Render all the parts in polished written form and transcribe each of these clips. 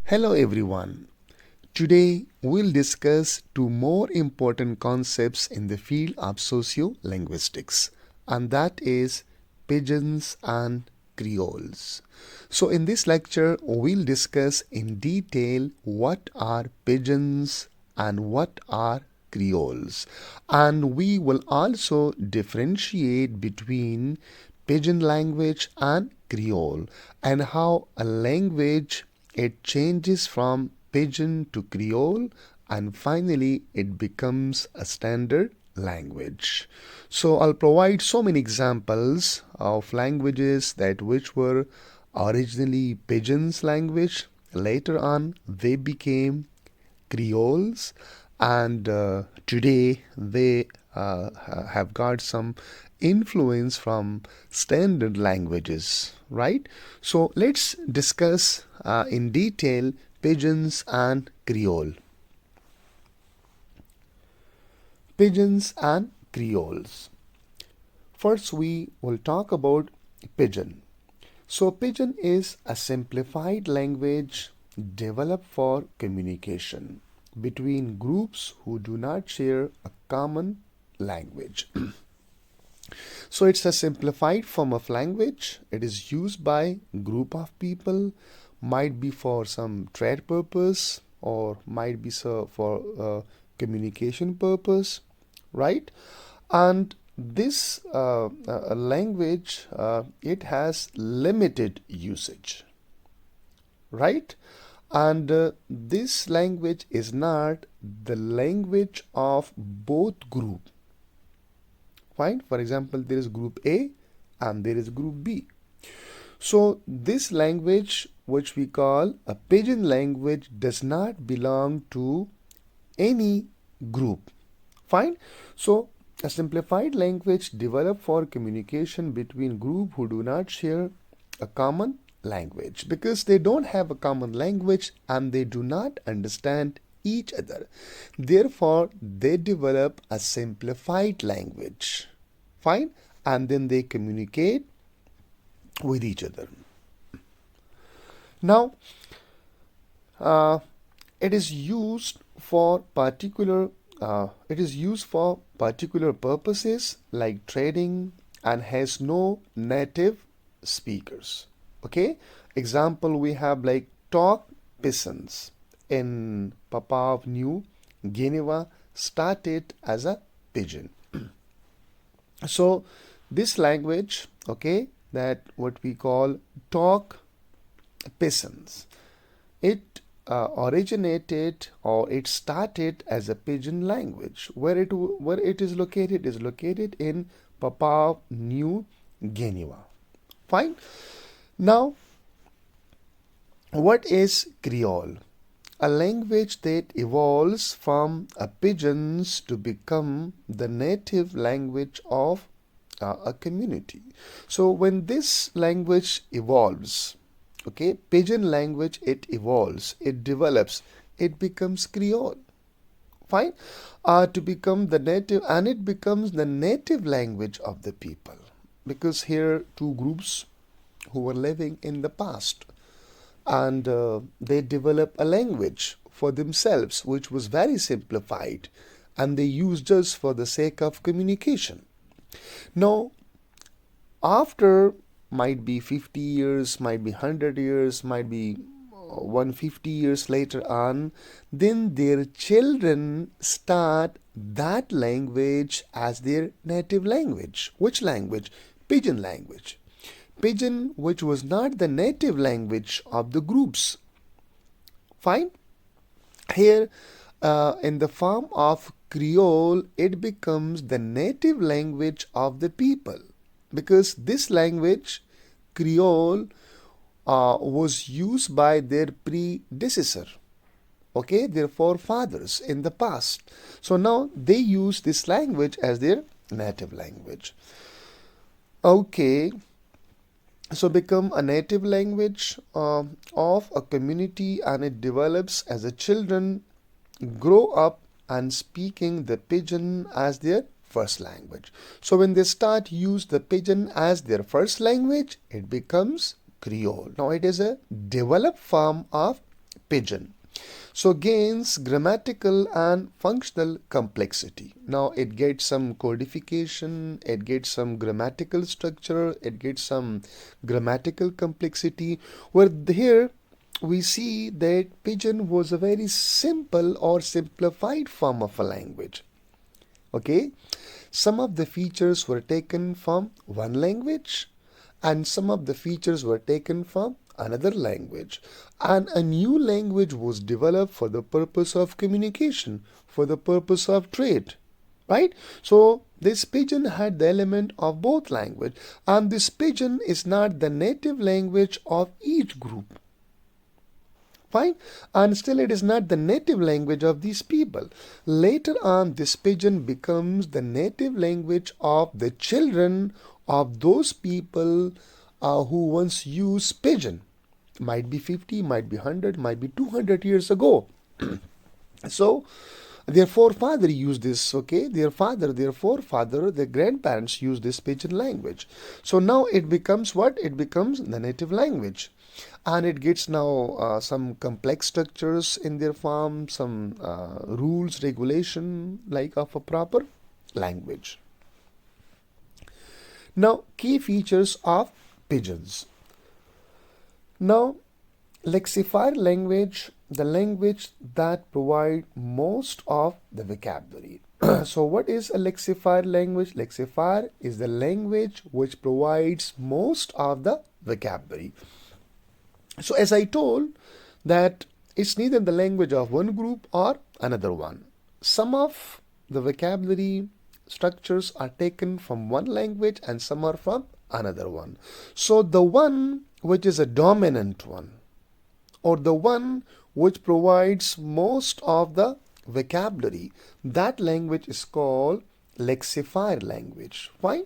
Hello everyone. Today we'll discuss two more important concepts in the field of sociolinguistics, and that is pigeons and creoles. So in this lecture we'll discuss in detail what are pigeons and what are creoles, and we will also differentiate between pidgin language and creole and how a language it changes from pidgin to creole and finally it becomes a standard language. So I'll provide so many examples of languages that which were originally pidgin's language. Later on they became Creoles, and today they have got some influence from standard languages, right? So let's discuss in detail Pidgins and Creole. Pidgins and Creoles. First, we will talk about Pidgin. So, Pidgin is a simplified language developed for communication between groups who do not share a common language. So, it's a simplified form of language. It is used by a group of people, might be for some trade purpose or might be so for communication purpose, right? And this language it has limited usage, right? And this language is not the language of both group. Fine. For example, there is group A and there is group B. So this language, which we call a pidgin language, does not belong to any group. Fine. So a simplified language developed for communication between groups who do not share a common language because they don't have a common language and they do not understand each other. Therefore, they develop a simplified language. Fine. And then they communicate with each other. Now, it is used for particular purposes like trading and has no native speakers. Okay, example we have like talk Pidgins in Papua New Guinea started as a pidgin. So this language, okay, that what we call talk Pidgins, it originated or it started as a pidgin language. Where it is located in Papua New Guinea. Fine. Now, what is Creole? A language that evolves from a pidgins to become the native language of a community. So when this language evolves, okay, pidgin language, it evolves, it develops, it becomes Creole. Fine. To become the native, and it becomes the native language of the people because here two groups who were living in the past and they develop a language for themselves which was very simplified and they used just for the sake of communication. Now, after might be 50 years, might be 100 years, might be 150 years later on, then their children start that language as their native language. Which language? Pidgin language. Pidgin, which was not the native language of the groups. Fine. Here, in the form of Creole, it becomes the native language of the people because this language, Creole, was used by their predecessor, okay, their forefathers in the past. So now they use this language as their native language. Okay. So become a native language of a community and it develops as the children grow up and speaking the pidgin as their first language. So when they start use the pidgin as their first language, it becomes Creole. Now it is a developed form of Pidgin. So gains grammatical and functional complexity. Now it gets some codification, it gets some grammatical structure, it gets some grammatical complexity. Where here we see that Pidgin was a very simple or simplified form of a language. Okay, some of the features were taken from one language and some of the features were taken from another language, and a new language was developed for the purpose of communication, for the purpose of trade, right? So this Pidgin had the element of both language, and this Pidgin is not the native language of each group. Fine, and still it is not the native language of these people. Later on, this Pidgin becomes the native language of the children of those people who once used Pidgin. Might be 50, might be 100, might be 200 years ago. So their forefather used this, okay? Their forefather, their grandparents used this Pidgin language. So now it becomes what? It becomes the native language. And it gets now some complex structures in their form, some rules, regulation, like of a proper language. Now, key features of Pidgins. Now, lexifier language, the language that provide most of the vocabulary. So what is a lexifier language? Lexifier is the language which provides most of the vocabulary. So as I told that it's neither the language of one group or another one. Some of the vocabulary structures are taken from one language and some are from another one. So the one which is a dominant one, or the one which provides most of the vocabulary, that language is called lexifier language. Fine.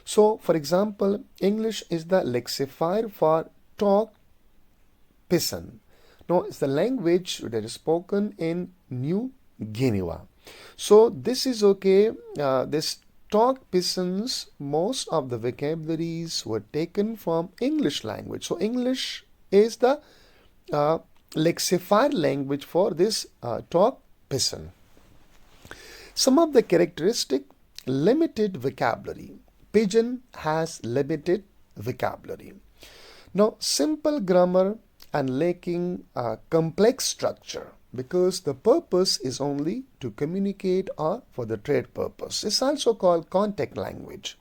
So for example, English is the lexifier for talk Pidgin. Now it's the language that is spoken in New Guinea. So this is okay. This talk Pidgins, most of the vocabularies were taken from English language. So English is the lexifier language for this talk Pidgin. Some of the characteristic: limited vocabulary. Pidgin has limited vocabulary. Now, simple grammar and lacking complex structure, because the purpose is only to communicate or for the trade purpose. It's also called contact language.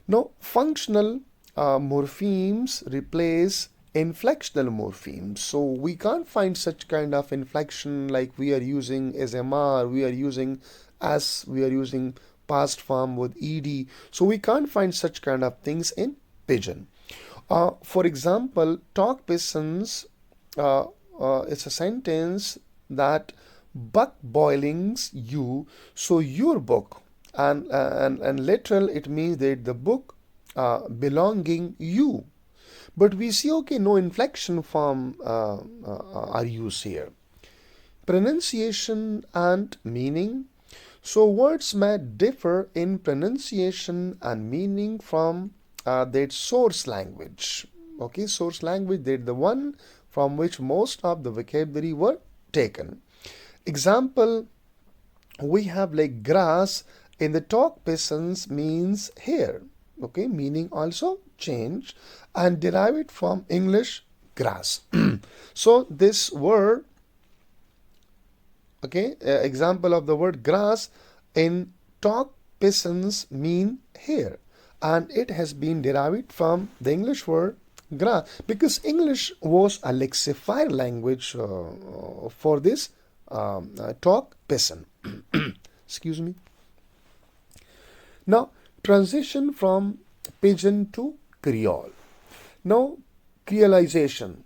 Now, functional morphemes replace inflectional morphemes. So we can't find such kind of inflection like we are using SMR, we are using as, we are using past form with ed. So we can't find such kind of things in Pidgin. For example, talk Pidgins, it's a sentence that buck boilings you, so your book, and literal it means that the book belonging you. But we see, okay, no inflection form are used here. Pronunciation and meaning. So words may differ in pronunciation and meaning from that source language. Okay, source language, that the one from which most of the vocabulary were taken. Example, we have like grass in the talk Pidgins means hair. Okay, meaning also change and derive it from English grass. So this word, okay, example of the word grass in talk Pidgins mean hair, and it has been derived from the English word grass, because English was a lexifier language for this talk Pidgin. Excuse me. Now, transition from Pidgin to Creole. Now, Creolization,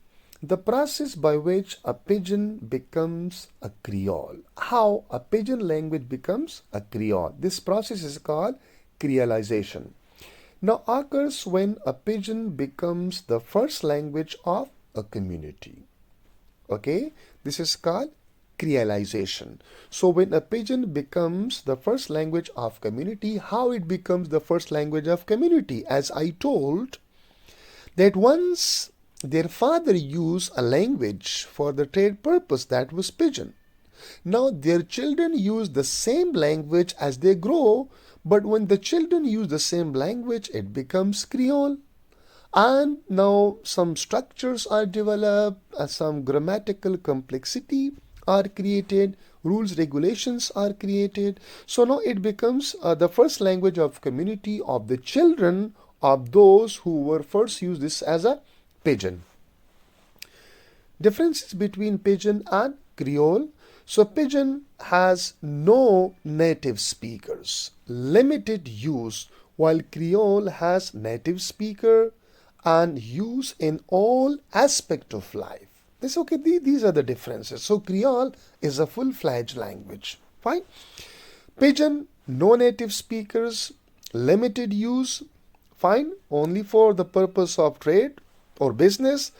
the process by which a Pidgin becomes a Creole. How a Pidgin language becomes a Creole. This process is called Creolization. Now occurs when a Pidgin becomes the first language of a community. Okay, this is called Creolization. So when a Pidgin becomes the first language of community, how it becomes the first language of community? As I told, that once their father used a language for the trade purpose, that was Pidgin. Now their children use the same language as they grow, but when the children use the same language, it becomes Creole. And now some structures are developed, some grammatical complexity are created, rules, regulations are created. So now it becomes the first language of community of the children of those who were first used this as a Pidgin. Differences between Pidgin and Creole. So Pidgin has no native speakers, limited use, while Creole has native speaker and use in all aspect of life. This okay, these are the differences. So Creole is a full-fledged language. Fine. Pidgin, no native speakers, limited use, fine, only for the purpose of trade or business.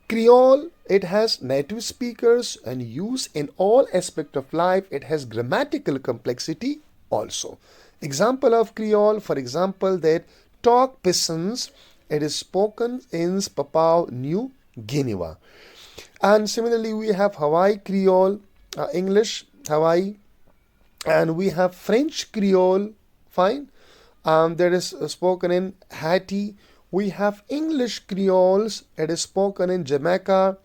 Creole, it has native speakers and use in all aspect of life. It has grammatical complexity also. Example of Creole, for example, that talk Pidgins, it is spoken in Papua New Guinea. And similarly, we have Hawaii Creole, English, Hawaii, and we have French Creole, fine, that is spoken in Haiti. We have English Creoles, it is spoken in Jamaica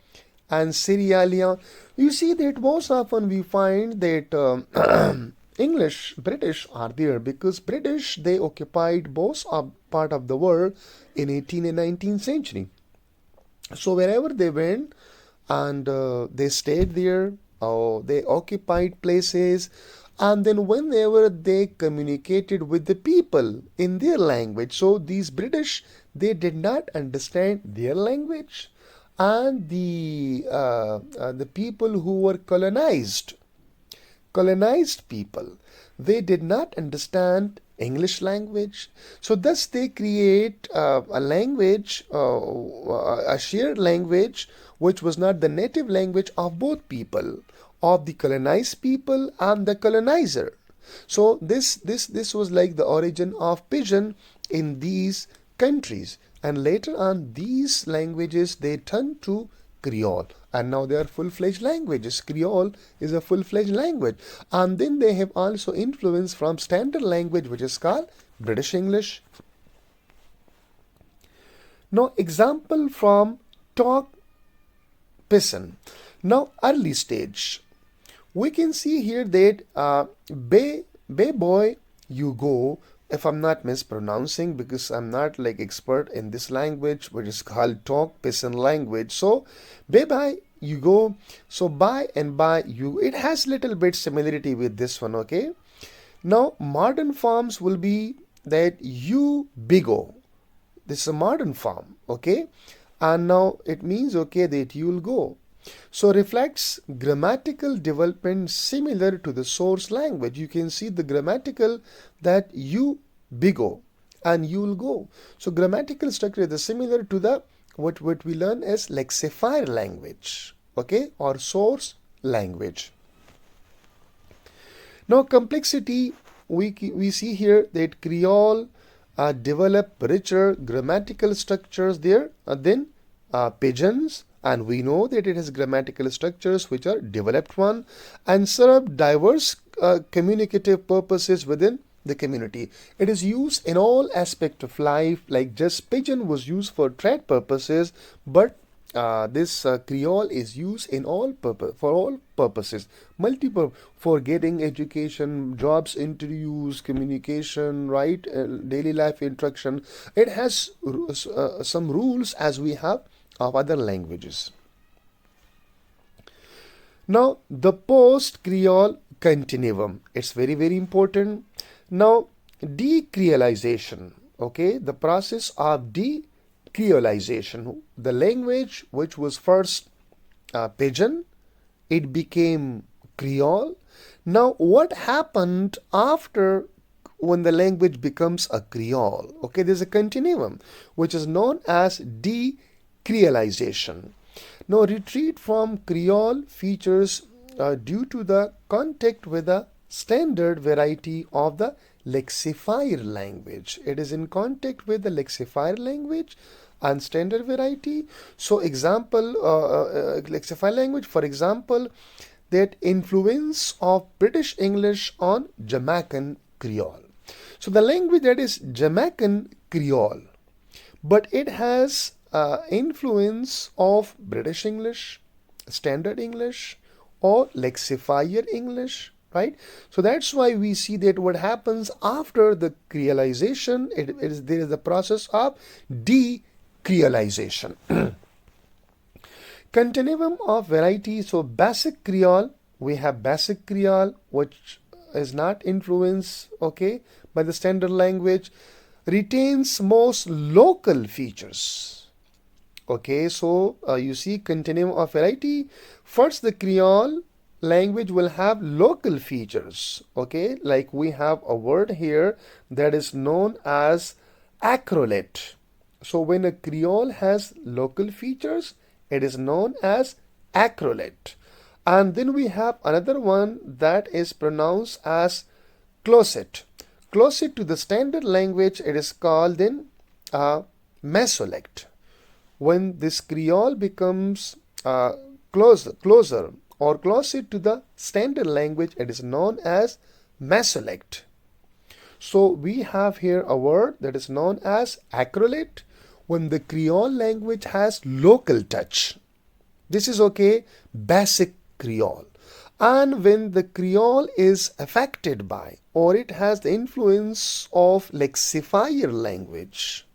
and Sierra Leone. You see that most often we find that English, British are there because British, they occupied both part of the world in 18th and 19th century. So wherever they went and they stayed there, they occupied places, and then whenever they communicated with the people in their language, so these British, they did not understand their language, and the people who were colonized people, they did not understand English language. So thus they create a language, a shared language, which was not the native language of both people, of the colonized people and the colonizer. So this was like the origin of Pidgin in these countries. And later on, these languages, they turned to Creole, and now they are full-fledged languages. Creole is a full-fledged language, and then they have also influence from standard language, which is called British English. Now example from talk Pidgin. Now early stage, we can see here that bay boy you go, if I'm not mispronouncing, because I'm not like expert in this language, which is called talk Pidgin language. So bye you go. So by and by you, it has little bit similarity with this one. Okay, now modern forms will be that you bigo. This is a modern form. Okay, and now it means okay that you'll go. So reflects grammatical development similar to the source language. You can see the grammatical that you bigo and you'll go. So grammatical structure is similar to the what we learn as lexifier language, okay, or source language. Now complexity, we see here that Creole develop richer grammatical structures there than Pidgins, and we know that it has grammatical structures which are developed one and serve diverse communicative purposes within the community. It is used in all aspects of life, like just Pidgin was used for trade purposes, but this Creole is used in all for all purposes, multiple, for getting education, jobs interviews, communication, right, daily life interaction. It has some rules as we have of other languages. Now the post-Creole continuum, it's very important. Now decreolization, okay, the process of decreolization, the language which was first Pidgin, it became Creole. Now what happened after when the language becomes a Creole? Okay, there's a continuum which is known as decreolization. Now retreat from Creole features due to the contact with the standard variety of the lexifier language. It is in contact with the lexifier language, and standard variety. So example, lexicify language, for example, that influence of British English on Jamaican Creole. So the language that is Jamaican Creole, but it has influence of British English, Standard English, or Lexifier English, right? So that's why we see that what happens after the creolization, there is the process of de-creolization. Continuum of variety. So basic Creole, we have basic Creole, which is not influenced, okay, by the standard language, retains most local features. Okay, so you see continuum of variety. First, the Creole language will have local features. Okay, like we have a word here that is known as acrolate. So when a Creole has local features, it is known as acrolate. And then we have another one that is pronounced as closet. Closer to the standard language, it is called then mesolect. When this Creole becomes closer or closer to the standard language, it is known as mesolect. So we have here a word that is known as acrolate when the Creole language has local touch. This is okay, basic Creole. And when the Creole is affected by or it has the influence of lexifier language,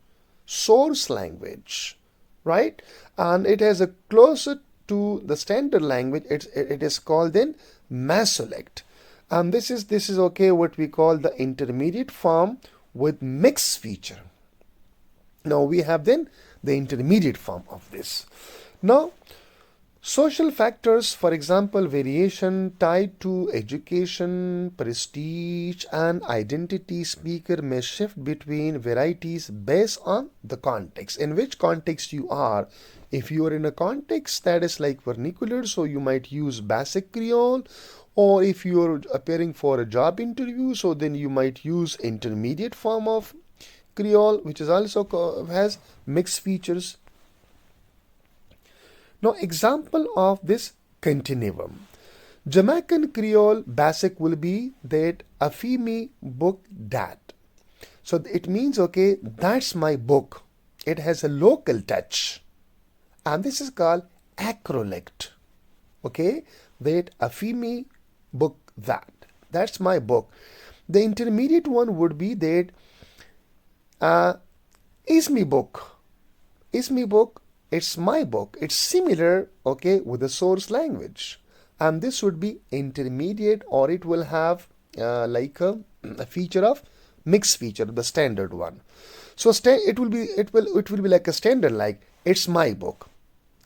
source language, right? And it has a closer to the standard language, it is called then mesolect. And this is okay, what we call the intermediate form with mixed feature. Now we have then the intermediate form of this. Now, social factors, for example, variation tied to education, prestige, and identity. Speaker may shift between varieties based on the context. In which context you are. If you are in a context that is like vernacular, so you might use basic Creole. Or if you are appearing for a job interview, so then you might use intermediate form of Creole, which is also has mixed features. Now, example of this continuum. Jamaican Creole basic will be that Afimi book that. So it means, okay, that's my book. It has a local touch. And this is called acrolect. Okay, that Afimi book that. That's my book. The intermediate one would be that is me book. Is me book. It's my book. It's similar, okay, with the source language. And this would be intermediate, or it will have like a feature of mixed feature, the standard one. So it will be like a standard, like it's my book.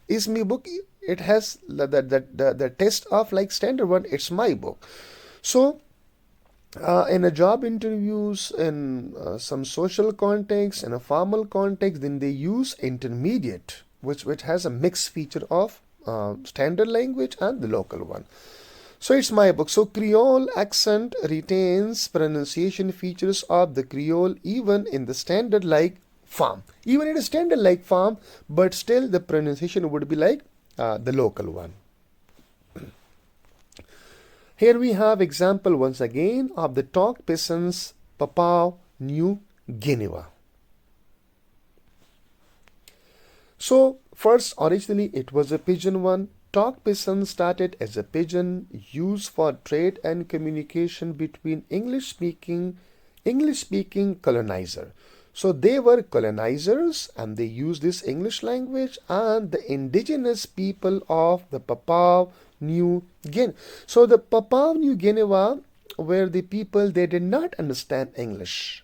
Is me book. It has the test of like standard one. It's my book. So in a job interviews, in some social context, in a formal context, then they use intermediate, which has a mixed feature of standard language and the local one. So it's my book. So Creole accent retains pronunciation features of the Creole even in the standard like form. Even in a standard like form, but still the pronunciation would be like the local one. Here we have example once again of the talk peasants Papua New Guinea. So first, originally it was a pidgin one. Talk peasant started as a pidgin used for trade and communication between English-speaking colonizer. So they were colonizers and they used this English language and the indigenous people of the Papua New Guinea. So the Papua New Guinea were the people, they did not understand English.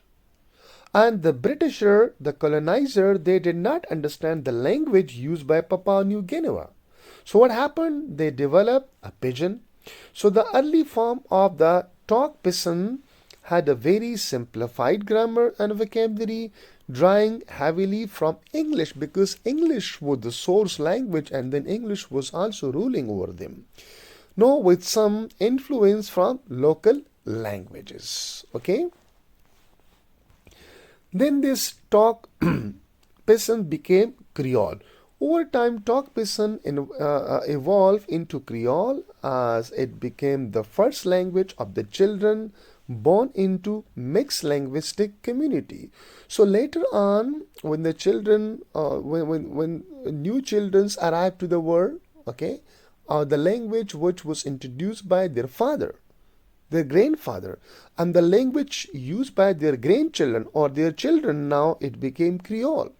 And the Britisher, the colonizer, they did not understand the language used by Papua New Guinea. So what happened? They developed a pidgin. So the early form of the talk peasant had a very simplified grammar and vocabulary, drawing heavily from English because English was the source language and then English was also ruling over them. Now with some influence from local languages. Okay. Then this talk Pidgin became Creole. Over time, Talk Pidgin evolved into Creole as it became the first language of the children born into mixed linguistic community. So later on, when the children, when new children arrived to the world, okay, the language which was introduced by their father, their grandfather, and the language used by their grandchildren or their children, now it became Creole.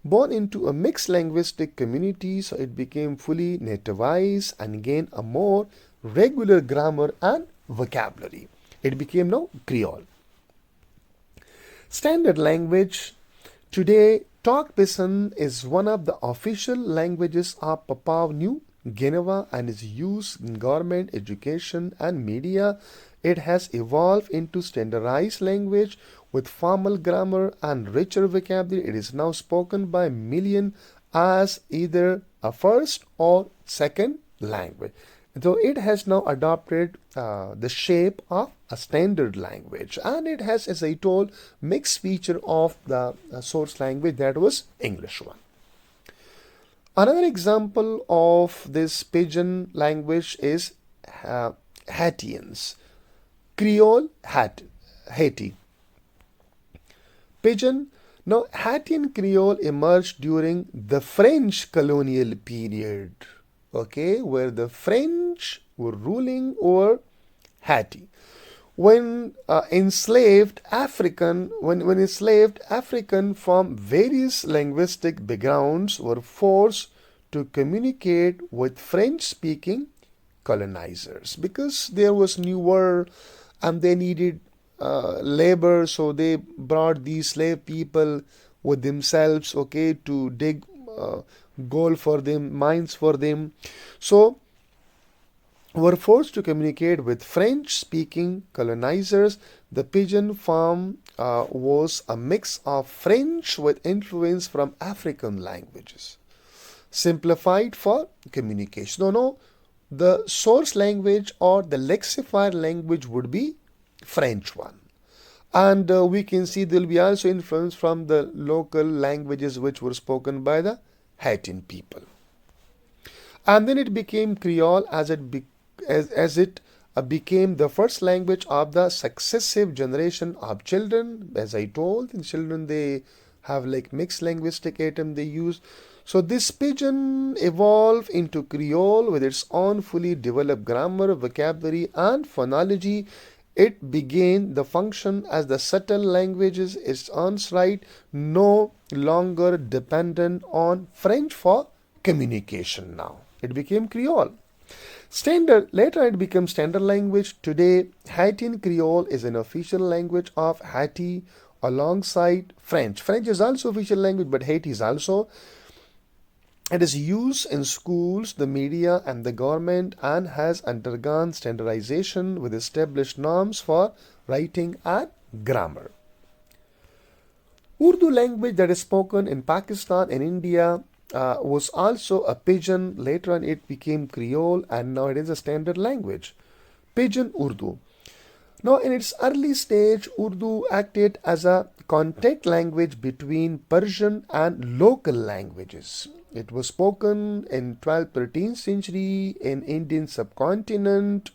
Born into a mixed linguistic community, so it became fully nativized and gained a more regular grammar and vocabulary. It became now Creole. Standard language. Today, Talk Pidgin is one of the official languages of Papua New Guinea and is used in government, education, and media. It has evolved into standardized language with formal grammar and richer vocabulary. It is now spoken by millions as either a first or second language. So it has now adopted the shape of a standard language, and it has, as I told, mixed feature of the source language, that was English one. Another example of this Pidgin language is Haitians. Creole Haiti. Pidgin. Now, Haitian Creole emerged during the French colonial period, okay, where the French were ruling over Haiti. When enslaved African from various linguistic backgrounds were forced to communicate with French-speaking colonizers, because there was new world and they needed labor, so they brought these slave people with themselves, okay, to dig gold for them, mines for them. So were forced to communicate with French-speaking colonizers. The Pidgin form was a mix of French with influence from African languages, simplified for communication. No, the source language or the lexified language would be French one. And we can see there will be also influence from the local languages which were spoken by the Haitian people. And then it became Creole as it became the first language of the successive generation of children. As I told, in children they have like mixed linguistic item they use. So this Pidgin evolved into Creole with its own fully developed grammar, vocabulary, and phonology. It began the function as the subtle languages its own right, no longer dependent on French for communication now. It became Creole. Later it became standard language. Today, Haitian Creole is an official language of Haiti alongside French. French is also official language, but Haiti is also. It is used in schools, the media, and the government, and has undergone standardization with established norms for writing and grammar. Urdu language that is spoken in Pakistan and India was also a Pidgin. Later on it became Creole, and now it is a standard language. Pidgin Urdu. Now in its early stage, Urdu acted as a contact language between Persian and local languages. It was spoken in 12th, 13th century in Indian subcontinent,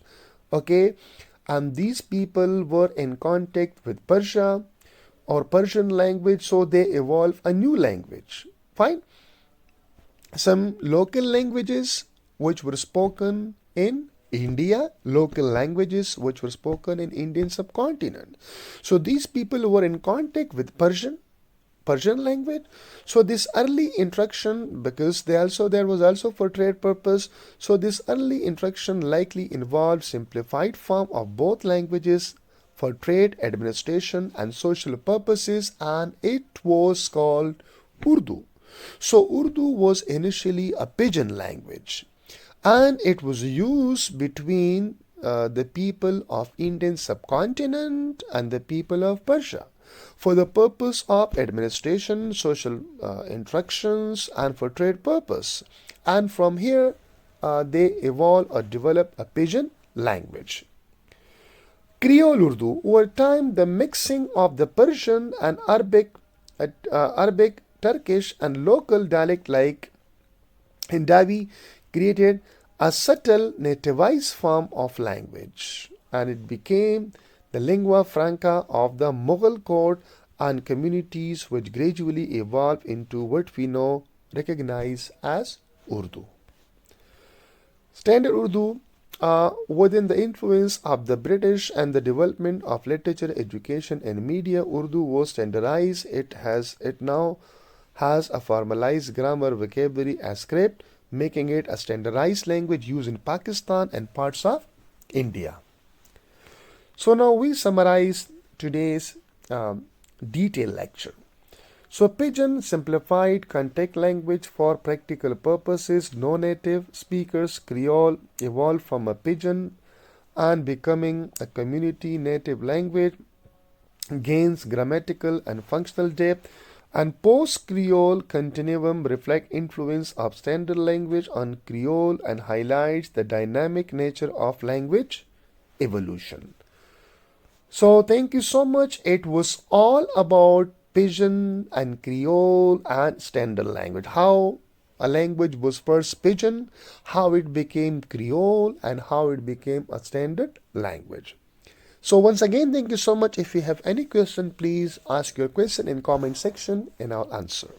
okay, and these people were in contact with Persia or Persian language, so they evolved a new language. Fine. Some local languages which were spoken in India, local languages which were spoken in Indian subcontinent. So these people were in contact with Persian language. So this early interaction, because there was also for trade purpose, so this early interaction likely involved simplified form of both languages for trade, administration, and social purposes, and it was called Urdu. So Urdu was initially a Pidgin language, and it was used between the people of Indian subcontinent and the people of Persia for the purpose of administration, social interactions, and for trade purpose. And from here, they evolved or developed a Pidgin language. Creole Urdu. Over time, the mixing of the Persian and Arabic Turkish, and local dialect like Hindavi created a subtle nativized form of language, and it became the lingua franca of the Mughal court and communities, which gradually evolved into what we now recognize as Urdu. Standard Urdu, within the influence of the British and the development of literature, education, and media, Urdu was standardized. It now has a formalized grammar, vocabulary, and script, making it a standardized language used in Pakistan and parts of India. So now we summarize today's detailed lecture. So Pidgin simplified contact language for practical purposes. No native speakers Creole evolved from a Pidgin and becoming a community native language gains grammatical and functional depth, and post-Creole continuum reflect influence of standard language on Creole and highlights the dynamic nature of language evolution. So thank you so much. It was all about Pidgin and Creole and standard language. How a language was first Pidgin, how it became Creole, and how it became a standard language. So once again, thank you so much. If you have any question, please ask your question in comment section and I'll answer.